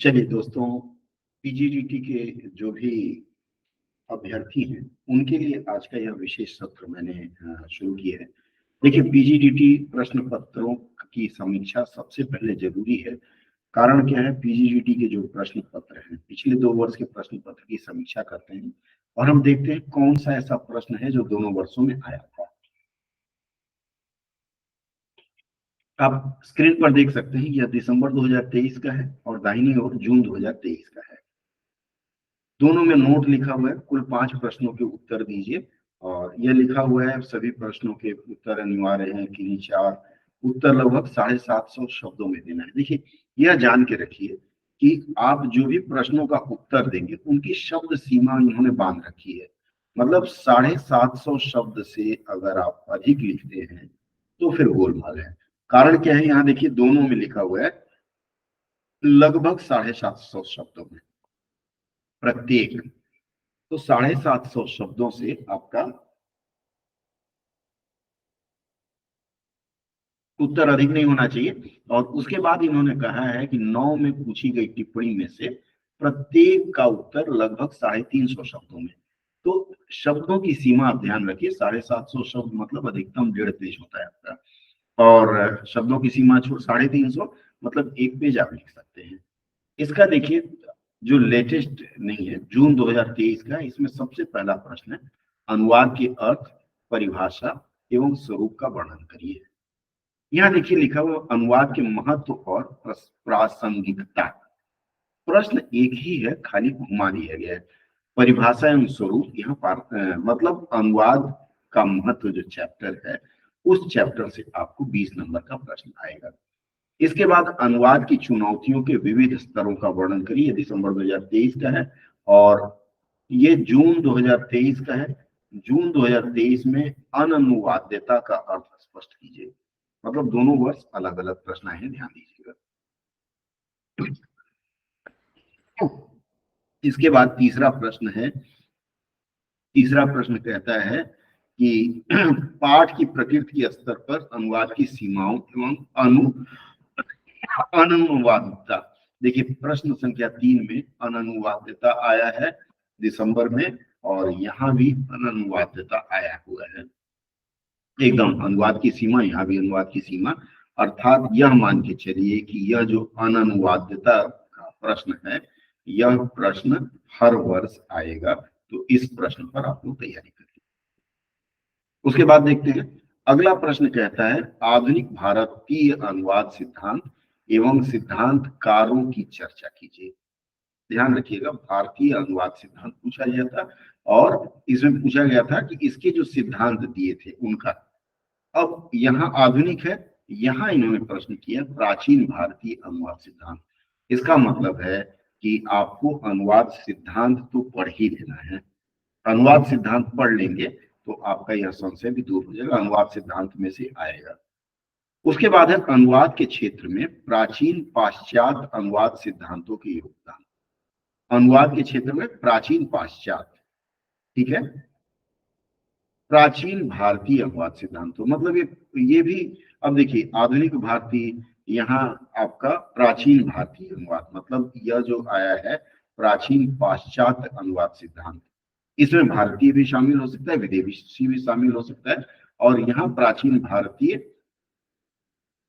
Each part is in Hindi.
चलिए दोस्तों, पीजीडीटी के जो भी अभ्यर्थी हैं उनके लिए आज का यह विशेष सत्र मैंने शुरू किया है। देखिए, पीजीडीटी प्रश्न पत्रों की समीक्षा सबसे पहले जरूरी है। कारण क्या है, पीजीडीटी के जो प्रश्न पत्र हैं पिछले 2 वर्ष के प्रश्न पत्र की समीक्षा करते हैं और हम देखते हैं कौन सा ऐसा प्रश्न है जो दोनों वर्षों में आया था। आप स्क्रीन पर देख सकते हैं, यह दिसंबर 2023 का है और दाहिनी ओर जून 2023 का है। दोनों में नोट लिखा हुआ है, कुल 5 प्रश्नों के उत्तर दीजिए। और यह लिखा हुआ है सभी प्रश्नों के उत्तर अनिवार्य हैं कि नहीं। 4 उत्तर लगभग 750 शब्दों में देना है। देखिए, यह जान के रखिए कि आप जो भी प्रश्नों का उत्तर देंगे उनकी शब्द सीमा इन्होंने बांध रखी है। मतलब 750 शब्द से अगर आप अधिक लिखते हैं तो फिर गोलमाल है। कारण क्या है, यहाँ देखिए दोनों में लिखा हुआ है लगभग 750 शब्दों में प्रत्येक। तो 750 शब्दों से आपका उत्तर अधिक नहीं होना चाहिए। और उसके बाद इन्होंने कहा है कि 9 में पूछी गई टिप्पणी में से प्रत्येक का उत्तर लगभग 350 शब्दों में। तो शब्दों की सीमा आप ध्यान रखिए, 750 शब्द मतलब अधिकतम 1.5 पेज होता है आपका। और शब्दों की सीमा छोड़ 350 मतलब 1 पेज आप लिख सकते हैं। इसका देखिए जो लेटेस्ट नहीं है, जून 2023 का, इसमें सबसे पहला प्रश्न है अनुवाद के अर्थ, परिभाषा एवं स्वरूप का वर्णन करिए। यहाँ देखिए लिखा हुआ अनुवाद के महत्व और प्रासंगिकता। प्रश्न एक ही है, खाली घुमा दिया गया है। परिभाषा एवं स्वरूप यहाँ पर मतलब अनुवाद का महत्व जो चैप्टर है उस चैप्टर से आपको 20 नंबर का प्रश्न आएगा। इसके बाद अनुवाद की चुनौतियों के विविध स्तरों का वर्णन करिए। दिसंबर 2023 का है और ये जून 2023 का है। जून 2023 में अननुवाद्यता का अर्थ स्पष्ट कीजिए। मतलब दोनों वर्ष अलग अलग प्रश्न आए हैं, ध्यान दीजिएगा। इसके बाद तीसरा प्रश्न कहता है कि पाठ की प्रकृति के स्तर पर अनुवाद की सीमाओं एवं अननुवादिता। देखिए प्रश्न संख्या 3 में अननुवादिता आया है दिसंबर में, और यहाँ भी अननुवादिता आया हुआ है। एकदम अनुवाद की सीमा, यहाँ भी अनुवाद की सीमा। अर्थात यह मान के चलिए कि यह जो अननुवादिता का प्रश्न है यह प्रश्न हर वर्ष आएगा। तो इस प्रश्न पर आप लोग तैयारी करिए। उसके बाद देखते हैं अगला प्रश्न कहता है आधुनिक भारतीय अनुवाद सिद्धांत एवं सिद्धांतकारों की चर्चा कीजिए। ध्यान रखिएगा, भारतीय अनुवाद सिद्धांत पूछा गया था और इसमें पूछा गया था कि इसके जो सिद्धांत दिए थे उनका। अब यहाँ आधुनिक है, यहाँ इन्होंने प्रश्न किया प्राचीन भारतीय अनुवाद सिद्धांत। इसका मतलब है कि आपको अनुवाद सिद्धांत तो पढ़ ही लेना है। अनुवाद सिद्धांत पढ़ लेंगे तो आपका यह संशय भी दूर हो जाएगा, अनुवाद सिद्धांत में से आएगा। उसके बाद है अनुवाद के क्षेत्र में प्राचीन पाश्चात्य अनुवाद सिद्धांतों के योगदान। अनुवाद के क्षेत्र में प्राचीन पाश्चात्य, ठीक है, प्राचीन भारतीय अनुवाद सिद्धांतों मतलब ये भी। अब देखिए आधुनिक भारतीय, यहाँ आपका प्राचीन भारतीय अनुवाद मतलब यह जो आया है प्राचीन पाश्चात्य अनुवाद सिद्धांत। इसमें भारतीय भी शामिल हो सकता है, विदेशी भी शामिल हो सकता है। और यहाँ प्राचीन भारतीय,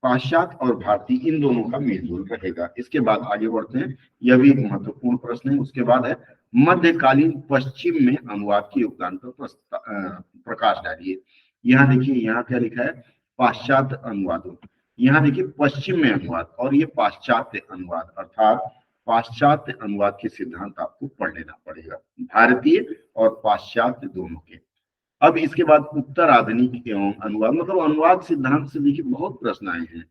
पाश्चात्य और भारतीय इन दोनों का मेलजोल रहेगा। इसके बाद आगे बढ़ते हैं, यह भी एक महत्वपूर्ण प्रश्न है। उसके बाद है मध्यकालीन पश्चिम में अनुवाद के योगदान पर प्रकाश डालिए। यहाँ देखिए यहाँ क्या लिखा है पाश्चात्य अनुवादों, यहाँ देखिए पश्चिम में अनुवाद और ये पाश्चात्य अनुवाद, अर्थात पाश्चात्य अनुवाद के सिद्धांत आपको पढ़ लेना पड़ेगा, भारतीय और पाश्चात्य दोनों के। अब इसके बाद उत्तर आधुनिक एवं अनुवाद मतलब अनुवाद सिद्धांत से देखिए बहुत प्रश्न आए हैं।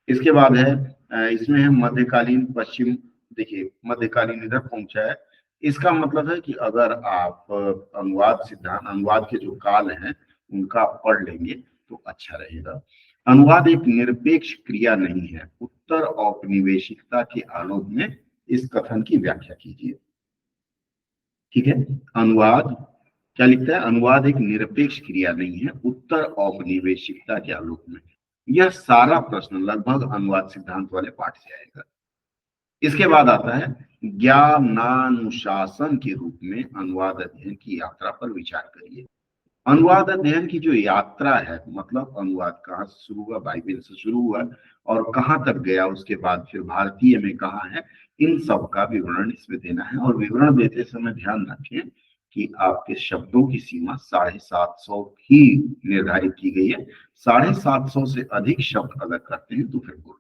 इसके बाद है इसमें है मध्यकालीन पश्चिम। देखिए मध्यकालीन इधर पहुंचा है, इसका मतलब है कि अगर आप अनुवाद सिद्धांत, अनुवाद के जो काल हैं उनका पढ़ लेंगे तो अच्छा रहेगा। अनुवाद एक निरपेक्ष क्रिया नहीं है, उत्तर औपनिवेशिकता के आलोक में इस कथन की व्याख्या कीजिए। ठीक है, अनुवाद क्या लिखता है, अनुवाद एक निरपेक्ष क्रिया नहीं है, उत्तर औपनिवेशिकता के आलोक में। यह सारा प्रश्न लगभग अनुवाद सिद्धांत वाले पाठ से आएगा। इसके बाद आता है ज्ञानानुशासन के रूप में अनुवाद अध्ययन की यात्रा पर विचार करिए। अनुवाद अध्ययन की जो यात्रा है, मतलब अनुवाद कहाँ से शुरू हुआ, बाइबल से शुरू हुआ और कहाँ तक गया, उसके बाद फिर भारतीय में कहाँ है, इन सब का विवरण इसमें देना है। और विवरण देते समय ध्यान रखें कि आपके शब्दों की सीमा 750 ही निर्धारित की गई है। 750 से अधिक शब्द अगर करते हैं तो फिर बोल।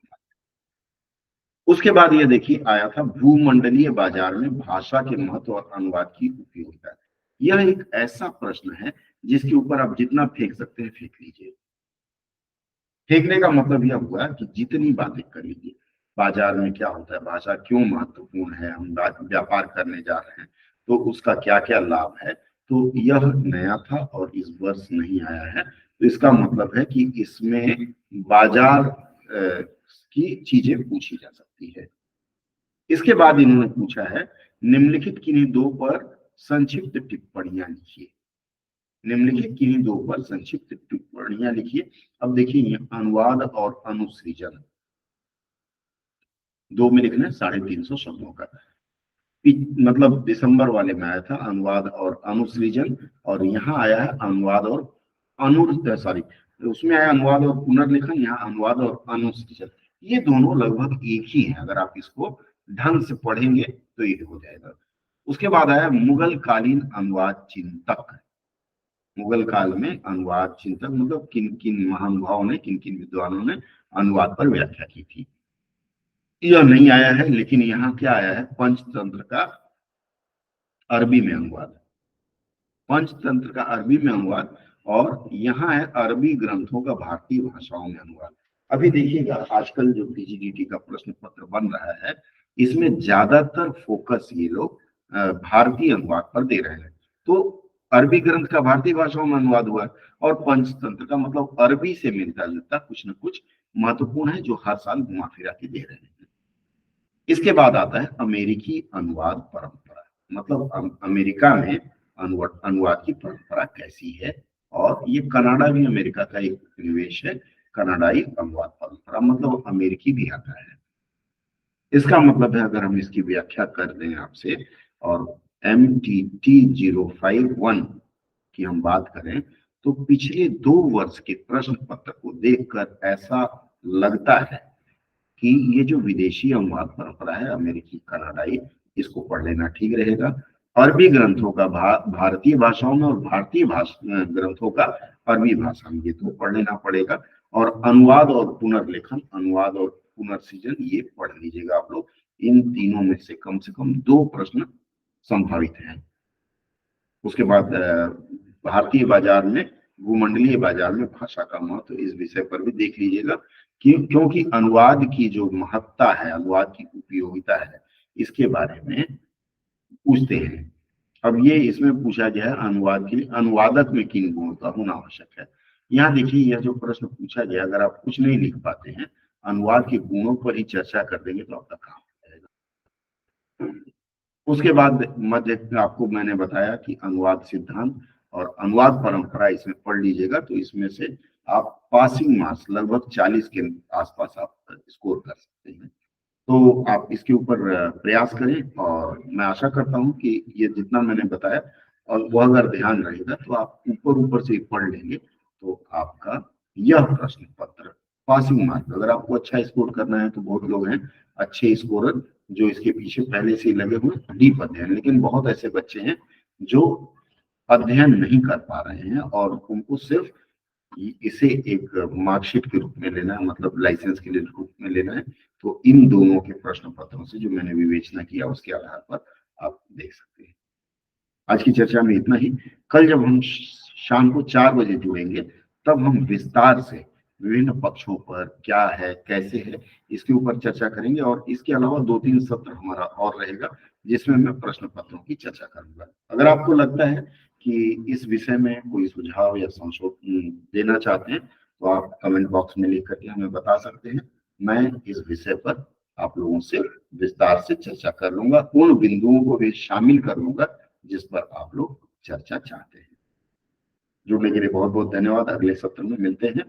उसके बाद ये देखिए आया था भूमंडलीय बाजार में भाषा के महत्व और अनुवाद की उपयोगिता। यह एक ऐसा प्रश्न है जिसके ऊपर आप जितना फेंक सकते हैं फेंक लीजिए। फेंकने का मतलब यह हुआ कि जितनी बातें कर लीजिए, बाजार में क्या होता है, भाषा क्यों महत्वपूर्ण है, हम व्यापार करने जा रहे हैं तो उसका क्या क्या लाभ है, तो यह नया था और इस वर्ष नहीं आया है। तो इसका मतलब है कि इसमें बाजार की चीजें पूछी जा सकती है। इसके बाद इन्होंने पूछा है निम्नलिखित किन्हीं दो पर संक्षिप्त टिप्पणियां लिखिए। निम्नलिखित किन्हीं दो पर संक्षिप्त टिप्पणियां लिखिए। अब देखिए अनुवाद और अनुसृजन दो में लिखना है 350 शब्दों का। मतलब दिसंबर वाले में आया था अनुवाद और अनुसृजन, और यहाँ आया है अनुवाद और सॉरी, उसमें आया अनुवाद और पुनर्लेखन, यहाँ अनुवाद और अनुसृजन। ये दोनों लगभग एक ही है, अगर आप इसको ढंग से पढ़ेंगे तो ये हो जाएगा। उसके बाद आया मुगल कालीन अनुवाद चिंतक। मुगल काल में अनुवाद चिंतक मतलब किन किन महानुभावों ने, किन किन विद्वानों ने अनुवाद पर व्याख्या की थी। यह नहीं आया है, लेकिन यहाँ क्या आया है, पंचतंत्र का अरबी में अनुवाद। पंचतंत्र का अरबी में अनुवाद, और यहाँ है अरबी ग्रंथों का भारतीय भाषाओं में अनुवाद। अभी देखिएगा आजकल जो पीजीडीटी का प्रश्न पत्र बन रहा है, इसमें ज्यादातर फोकस ये लोग भारतीय अनुवाद पर दे रहे हैं। तो अरबी ग्रंथ का भारतीय भाषाओं में अनुवाद हुआ और पंचतंत्र का मतलब अरबी से मिलता जुलता कुछ न कुछ महत्वपूर्ण है जो हर साल घुमा फिरा के दे रहे हैं। इसके बाद आता है अमेरिकी अनुवाद परंपरा, मतलब अमेरिका में अनुवाद की परंपरा कैसी है, और ये कनाडा भी अमेरिका का एक निवेश है। कनाडाई अनुवाद परंपरा मतलब अमेरिकी भी आता है। इसका मतलब है अगर हम इसकी व्याख्या कर दें आपसे, और MTT 051 की हम बात करें, तो पिछले 2 वर्ष के प्रश्न पत्र को देखकर ऐसा लगता है कि ये जो विदेशी अनुवाद परंपरा है अमेरिकी कनाडाई, इसको पढ़ लेना ठीक रहेगा। अरबी ग्रंथों का भारतीय भाषाओं में और भारतीय ग्रंथों का अरबी भाषा में, ये तो पढ़ लेना पड़ेगा। और अनुवाद और पुनर्लेखन, अनुवाद और पुनर्सृजन, ये पढ़ लीजिएगा आप लोग। इन तीनों में से कम 2 प्रश्न संभावित हैं। उसके बाद भारतीय बाजार में, भूमंडलीय बाजार में भाषा का महत्व, इस विषय पर भी देख लीजिएगा क्योंकि अनुवाद की जो महत्ता है, अनुवाद की उपयोगिता है, इसके बारे में पूछते हैं। अब ये इसमें पूछा गया है अनुवाद के लिए अनुवादक में किन गुणों का होना आवश्यक है। यहाँ देखिए यह जो प्रश्न पूछा गया, अगर आप कुछ नहीं लिख पाते हैं, अनुवाद के गुणों पर ही चर्चा कर देंगे तो आपका काम हो जाएगा। उसके बाद मध्य आपको मैंने बताया कि अनुवाद सिद्धांत और अनुवाद परंपरा इसमें पढ़ लीजिएगा, तो इसमें से आप पासिंग मार्क्स लगभग 40 के आसपास आप स्कोर कर सकते हैं। तो आप इसके ऊपर प्रयास करें, और मैं आशा करता हूं कि ये जितना मैंने बताया और वह अगर ध्यान रहेगा तो आप ऊपर से पढ़ लेंगे तो आपका यह प्रश्न पत्र पासिंग मार्क, अगर आपको अच्छा स्कोर करना है तो बहुत लोग हैं अच्छे स्कोरर जो इसके पीछे पहले से ही लगे हुए डीप अध्ययन, लेकिन बहुत ऐसे बच्चे हैं जो अध्ययन नहीं कर पा रहे हैं और उनको सिर्फ इसे एक मार्कशीट के रूप में लेना है, मतलब लाइसेंस के लिए रूप में लेना है। तो इन दोनों के प्रश्न पत्रों से जो मैंने विवेचना किया उसके आधार पर आप देख सकते हैं। आज की चर्चा में इतना ही। कल जब हम शाम को 4 बजे जुड़ेंगे तब हम विस्तार से विभिन्न पक्षों पर क्या है कैसे है इसके ऊपर चर्चा करेंगे, और इसके अलावा 2-3 सत्र हमारा और रहेगा जिसमें मैं प्रश्न पत्रों की चर्चा करूंगा। अगर आपको लगता है कि इस विषय में कोई सुझाव या संशोधन देना चाहते हैं तो आप कमेंट बॉक्स में लिख करके हमें बता सकते हैं। मैं इस विषय पर आप लोगों से विस्तार से चर्चा कर लूंगा, उन बिंदुओं को भी शामिल कर लूंगा जिस पर आप लोग चर्चा चाहते हैं। जुड़ने के लिए बहुत बहुत धन्यवाद। अगले सत्र में मिलते हैं।